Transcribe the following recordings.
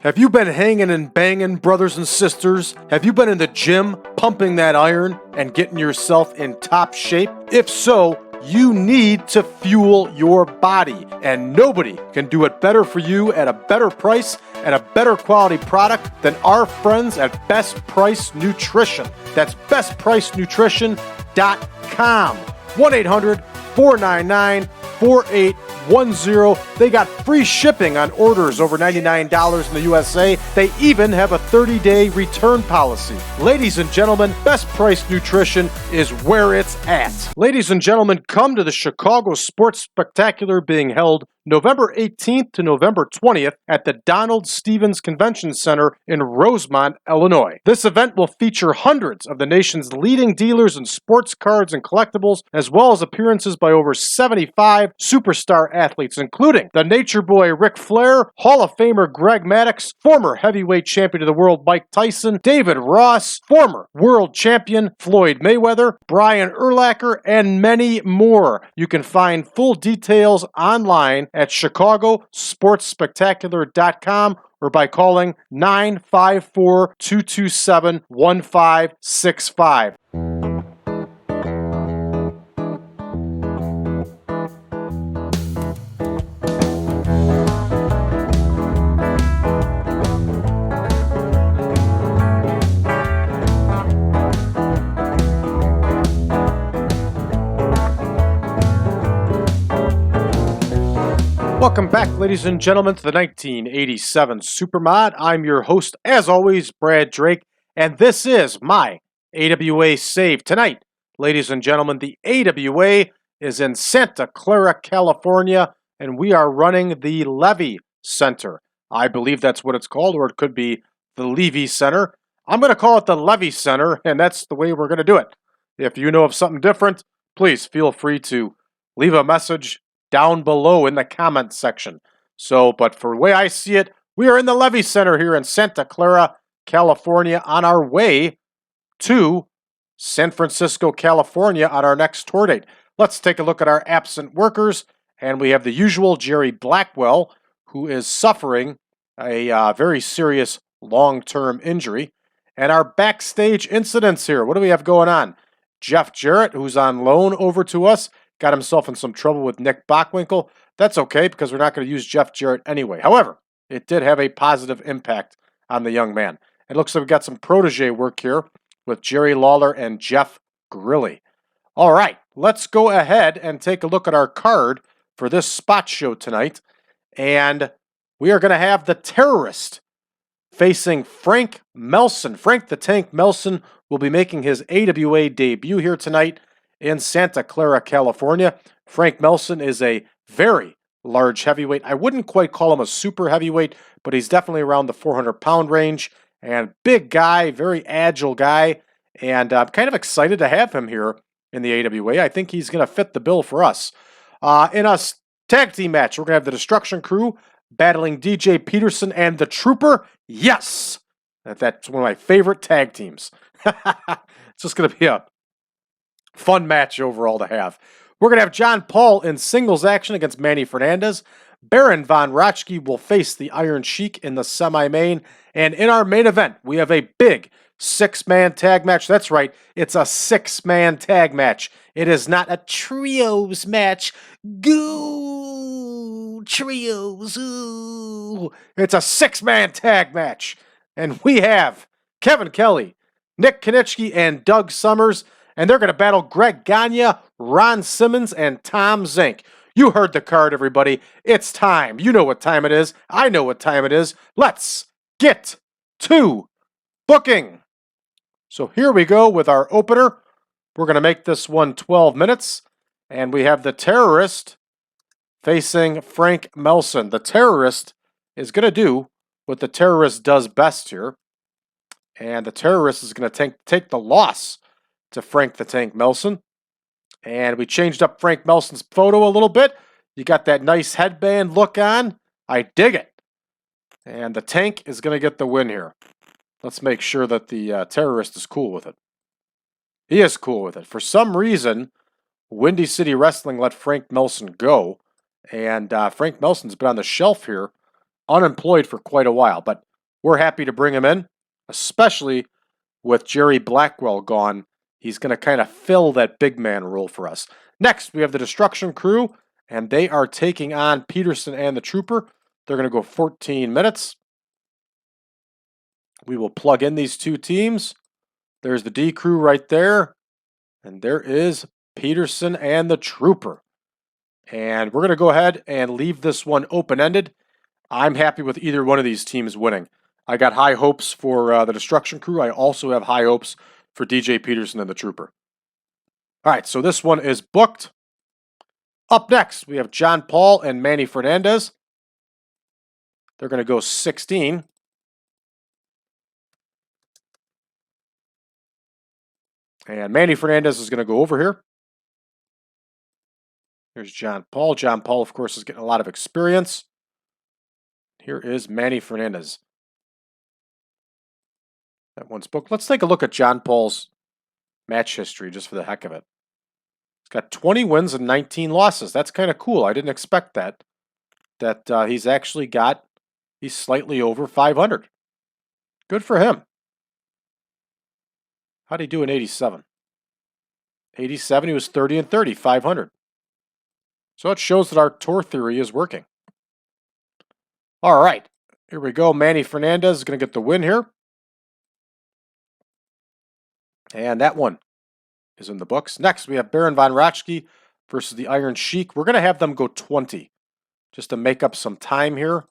Have you been hanging and banging, brothers and sisters? Have you been in the gym, pumping that iron, and getting yourself in top shape? If so, you need to fuel your body, and nobody can do it better for you at a better price and a better quality product than our friends at Best Price Nutrition. That's bestpricenutrition.com. 1-800-499-4810. They got free shipping on orders over $99 in the USA. They even have a 30-day return policy. Ladies and gentlemen, Best Price Nutrition is where it's at. Ladies and gentlemen, come to the Chicago Sports Spectacular being held November 18th to November 20th at the Donald Stevens Convention Center in Rosemont, Illinois. This event will feature hundreds of the nation's leading dealers in sports cards and collectibles, as well as appearances by over 75 superstar athletes, including the Nature Boy Ric Flair, Hall of Famer Greg Maddux, former heavyweight champion of the world Mike Tyson, David Ross, former world champion Floyd Mayweather, Brian Urlacher, and many more. You can find full details online at chicagosportsspectacular.com or by calling 954-227-1565. Welcome back, ladies and gentlemen, to the 1987 Supermod. I'm your host, as always, Brad Drake, and this is my AWA Save. Tonight, ladies and gentlemen, the AWA is in Santa Clara, California, and we are running the LEAVEY Center. I believe that's what it's called, or it could be the LEAVEY Center. I'm going to call it the LEAVEY Center, and that's the way we're going to do it. If you know of something different, please feel free to leave a message down below in the comments section. But for the way I see it, we are in the LEAVEY Center here in Santa Clara, California, on our way to San Francisco, California on our next tour date. Let's take a look at our absent workers, and we have the usual Jerry Blackwell, who is suffering a very serious long-term injury, and our backstage incidents here. What do we have going on? Jeff Jarrett, who's on loan over to us, got himself in some trouble with Nick Bockwinkel. That's okay, because we're not going to use Jeff Jarrett anyway. However, it did have a positive impact on the young man. It looks like we got some protege work here with Jerry Lawler and Jeff Grilly. All right, let's go ahead and take a look at our card for this spot show tonight. And we are going to have the Terrorist facing Frank Melson. Frank the Tank Melson will be making his AWA debut here tonight in Santa Clara, California. Frank Melson is a very large heavyweight. I wouldn't quite call him a super heavyweight, but he's definitely around the 400-pound range. And big guy, very agile guy. And I'm kind of excited to have him here in the AWA. I think he's going to fit the bill for us. In a tag team match, we're going to have the Destruction Crew battling DJ Peterson and the Trooper. Yes! That's one of my favorite tag teams. It's just going to be a fun match overall to have. We're going to have John Paul in singles action against Manny Fernandez. Baron von Raschke will face the Iron Sheik in the semi-main. And in our main event, we have a big six-man tag match. That's right, it's a six-man tag match. It is not a trios match. Go trios. Ooh. It's a six-man tag match. And we have Kevin Kelly, Nick Kiniski, and Doug Summers. And they're going to battle Greg Gagne, Ron Simmons, and Tom Zenk. You heard the card, everybody. It's time. You know what time it is. I know what time it is. Let's get to booking. So here we go with our opener. We're going to make this one 12 minutes. And we have the Terrorist facing Frank Melson. The Terrorist is going to do what the Terrorist does best here. And the Terrorist is going to take the loss to Frank the Tank Melson. And we changed up Frank Melson's photo a little bit. You got that nice headband look on. I dig it. And the Tank is going to get the win here. Let's make sure that the Terrorist is cool with it. He is cool with it. For some reason, Windy City Wrestling let Frank Melson go. And Frank Melson's been on the shelf here, unemployed for quite a while. But we're happy to bring him in, especially with Jerry Blackwell gone. He's going to kind of fill that big man role for us. Next, we have the Destruction Crew, and they are taking on Peterson and the Trooper. They're going to go 14 minutes. We will plug in these two teams. There's the D Crew right there, and there is Peterson and the Trooper. And we're going to go ahead and leave this one open-ended. I'm happy with either one of these teams winning. I got high hopes for the Destruction Crew. I also have high hopes for DJ Peterson and the Trooper. All right, so this one is booked. Up next, we have John Paul and Manny Fernandez. They're going to go 16. And Manny Fernandez is going to go over here. Here's John Paul. John Paul, of course, is getting a lot of experience. Here is Manny Fernandez. That one's booked. Let's take a look at John Paul's match history just for the heck of it. He's got 20 wins and 19 losses. That's kind of cool. I didn't expect that. He's actually got, he's slightly over 500. Good for him. How'd he do in 87? 87, he was 30 and 30, 500. So it shows that our tour theory is working. All right, here we go. Manny Fernandez is going to get the win here. And that one is in the books. Next, we have Baron von Raschke versus the Iron Sheik. We're going to have them go 20 just to make up some time here.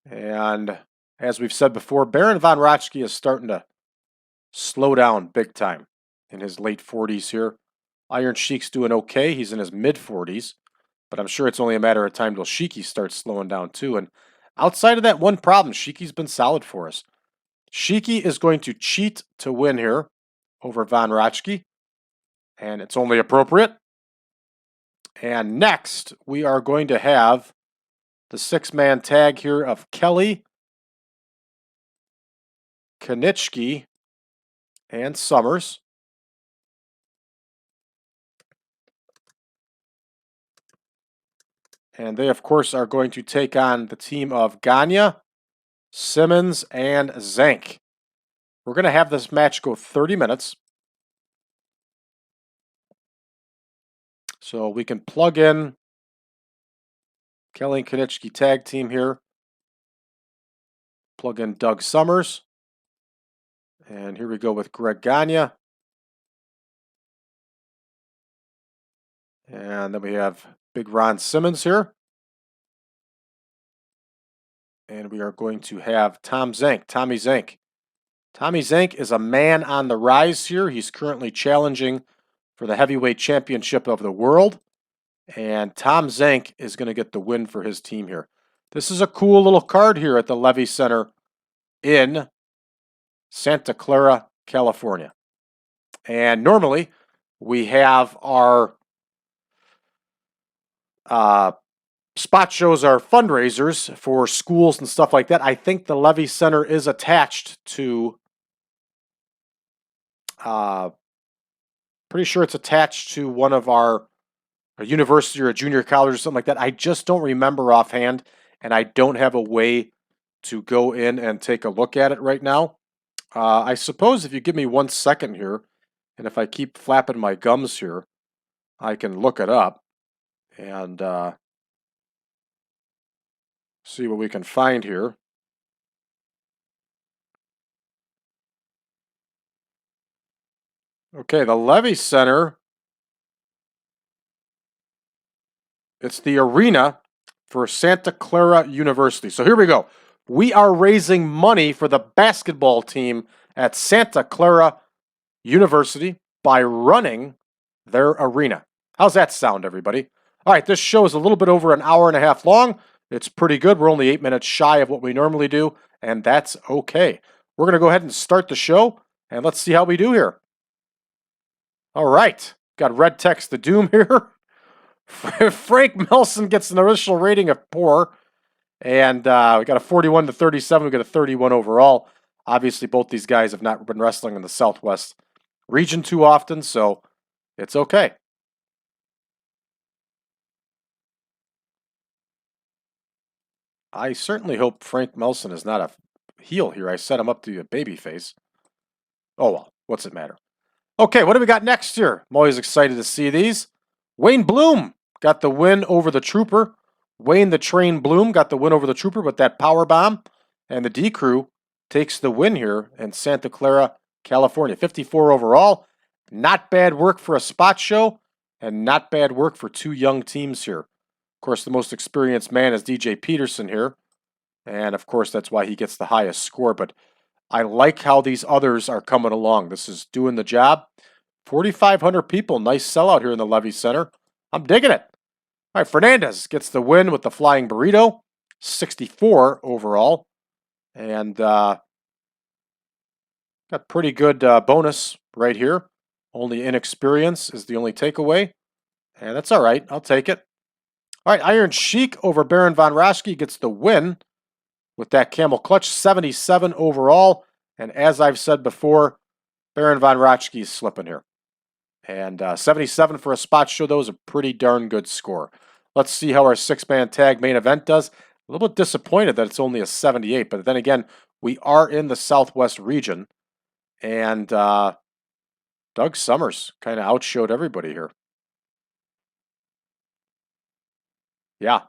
And as we've said before, Baron von Raschke is starting to slow down big time in his late 40s here. Iron Sheik's doing okay. He's in his mid-40s. But I'm sure it's only a matter of time till Sheiky starts slowing down too. And outside of that one problem, Sheiky's been solid for us. Sheiky is going to cheat to win here over von Raschke. And it's only appropriate. And next, we are going to have the six-man tag here of Kelly, Kiniski, and Summers. And they, of course, are going to take on the team of Gagne, Simmons, and Zenk. We're going to have this match go 30 minutes. So we can plug in Kelly and Kiniski tag team here. Plug in Doug Summers. And here we go with Greg Gagne. And then we have Big Ron Simmons here. And we are going to have Tommy Zenk. Tommy Zenk is a man on the rise here. He's currently challenging for the heavyweight championship of the world. And Tom Zenk is going to get the win for his team here. This is a cool little card here at the Levy Center in Santa Clara, California. And normally we have our spot shows, our fundraisers for schools and stuff like that. I think the Levy Center is attached to, pretty sure it's attached to one of our a university or a junior college or something like that. I just don't remember offhand, and I don't have a way to go in and take a look at it right now. I suppose if you give me 1 second here, and if I keep flapping my gums here, I can look it up and see what we can find here. Okay, the Levy Center. It's the arena for Santa Clara University. So here we go. We are raising money for the basketball team at Santa Clara University by running their arena. How's that sound, everybody? All right, this show is a little bit over an hour and a half long. It's pretty good. We're only 8 minutes shy of what we normally do, and that's okay. We're going to go ahead and start the show, and let's see how we do here. All right, got red text to doom here. Frank Melson gets an initial rating of poor, and we got a 41 to 37. We got a 31 overall. Obviously, both these guys have not been wrestling in the Southwest region too often, so it's okay. I certainly hope Frank Melson is not a heel here. I set him up to be a babyface. Oh well, what's it matter? Okay, what do we got next here? I'm always excited to see these. Wayne Bloom got the win over the Trooper. Wayne the Train Bloom got the win over the Trooper with that power bomb. And the D Crew takes the win here in Santa Clara, California. 54 overall. Not bad work for a spot show, and not bad work for two young teams here. Of course, the most experienced man is DJ Peterson here. And of course, that's why he gets the highest score. But I like how these others are coming along. This is doing the job. 4,500 people. Nice sellout here in the Levy Center. I'm digging it. All right, Fernandez gets the win with the flying burrito. 64 overall. And got pretty good bonus right here. Only inexperience is the only takeaway. And that's all right. I'll take it. All right, Iron Sheik over Baron von Raschke gets the win with that camel clutch. 77 overall. And as I've said before, Baron von Raschke is slipping here. And 77 for a spot show, though, is a pretty darn good score. Let's see how our six-man tag main event does. A little bit disappointed that it's only a 78, but then again, we are in the Southwest region. And Doug Summers kind of outshowed everybody here. Yeah,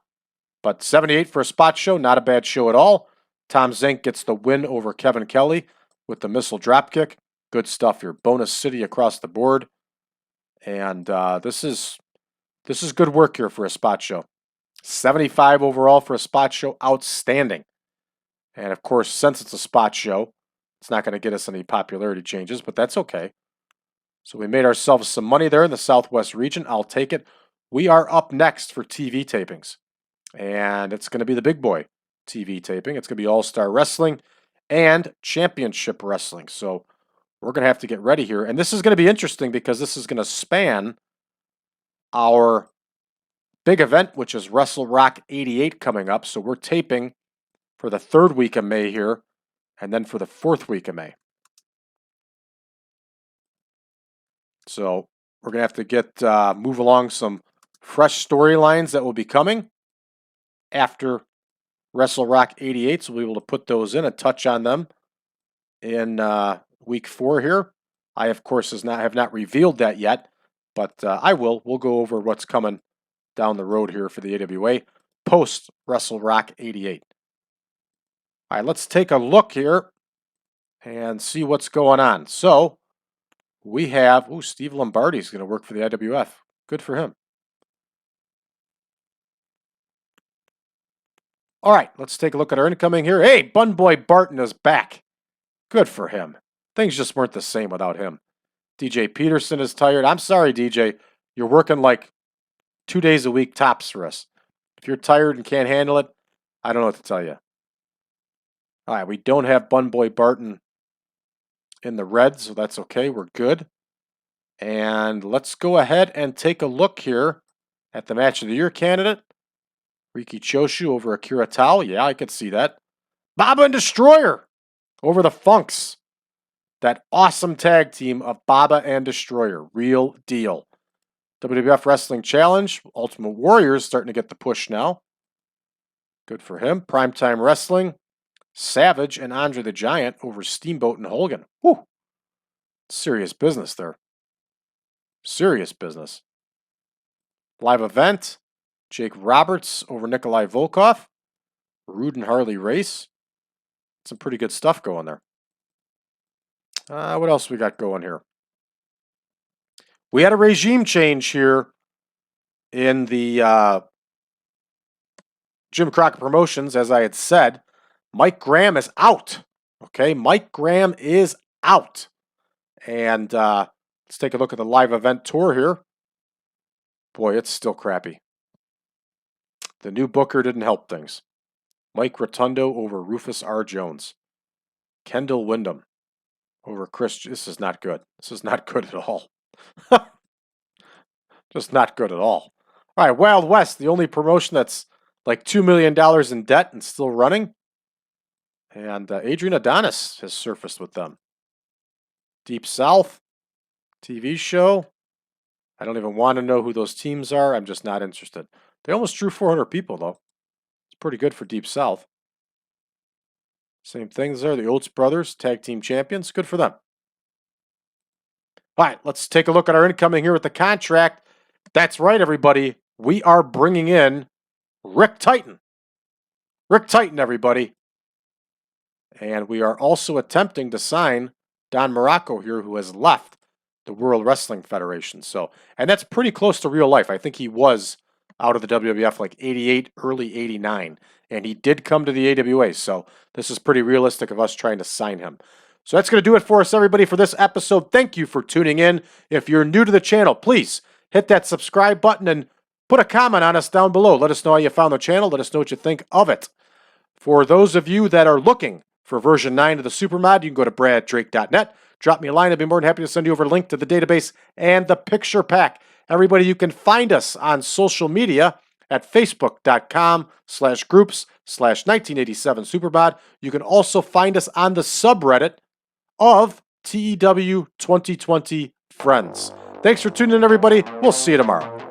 but 78 for a spot show, not a bad show at all. Tom Zenk gets the win over Kevin Kelly with the missile dropkick. Good stuff here. Bonus city across the board. And this is good work here for a spot show. 75 overall for a spot show. Outstanding. And of course, since it's a spot show, it's not going to get us any popularity changes, but that's okay. So we made ourselves some money there in the Southwest region. I'll take it. We are up next for TV tapings. And it's going to be the big boy TV taping. It's going to be All-Star Wrestling and Championship Wrestling. So we're going to have to get ready here. And this is going to be interesting because this is going to span our big event, which is Wrestle Rock 88 coming up. So we're taping for the 3rd week of May here and then for the 4th week of May. So we're going to have to get move along some fresh storylines that will be coming after Wrestle Rock 88. So we'll be able to put those in and touch on them in week 4 here. I, of course, have not revealed that yet, but I will. We'll go over what's coming down the road here for the AWA post Wrestle Rock 88. All right, let's take a look here and see what's going on. So we have, Steve Lombardi's going to work for the IWF. Good for him. All right, let's take a look at our incoming here. Hey, Bun Boy Barton is back. Good for him. Things just weren't the same without him. DJ Peterson is tired. I'm sorry, DJ. You're working like 2 days a week tops for us. If you're tired and can't handle it, I don't know what to tell you. All right, we don't have Bun Boy Barton in the red, so that's okay. We're good. And let's go ahead and take a look here at the Match of the Year candidate. Riki Choshu over Akira Tao. Yeah, I could see that. Baba and Destroyer over the Funks. That awesome tag team of Baba and Destroyer. Real deal. WWF Wrestling Challenge. Ultimate Warriors starting to get the push now. Good for him. Primetime Wrestling. Savage and Andre the Giant over Steamboat and Hogan. Whew. Serious business there. Serious business. Live event. Jake Roberts over Nikolai Volkov. Rude and Harley Race. Some pretty good stuff going there. What else we got going here? We had a regime change here in the Jim Crockett Promotions, as I had said. Mike Graham is out. Okay, Mike Graham is out. And let's take a look at the live event tour here. Boy, it's still crappy. The new booker didn't help things. Mike Rotundo over Rufus R. Jones. Kendall Windham over Chris. This is not good. This is not good at all. Just not good at all. All right, Wild West, the only promotion that's like $2 million in debt and still running. And Adrian Adonis has surfaced with them. Deep South, TV show. I don't even want to know who those teams are. I'm just not interested. They almost drew 400 people, though. It's pretty good for Deep South. Same things there. The Oates brothers, tag team champions. Good for them. All right, let's take a look at our incoming here with the contract. That's right, everybody. We are bringing in Rick Titan. Rick Titan, everybody. And we are also attempting to sign Don Morocco here, who has left the World Wrestling Federation. And that's pretty close to real life. I think he was out of the WWF like 88, early 89. And he did come to the AWA. So this is pretty realistic of us trying to sign him. So that's going to do it for us, everybody, for this episode. Thank you for tuning in. If you're new to the channel, please hit that subscribe button and put a comment on us down below. Let us know how you found the channel. Let us know what you think of it. For those of you that are looking for version 9 of the Supermod, you can go to braddrake.net. Drop me a line. I'd be more than happy to send you over a link to the database and the picture pack. Everybody, you can find us on social media at facebook.com/groups/1987Supermod. You can also find us on the subreddit of TEW 2020 Friends. Thanks for tuning in, everybody. We'll see you tomorrow.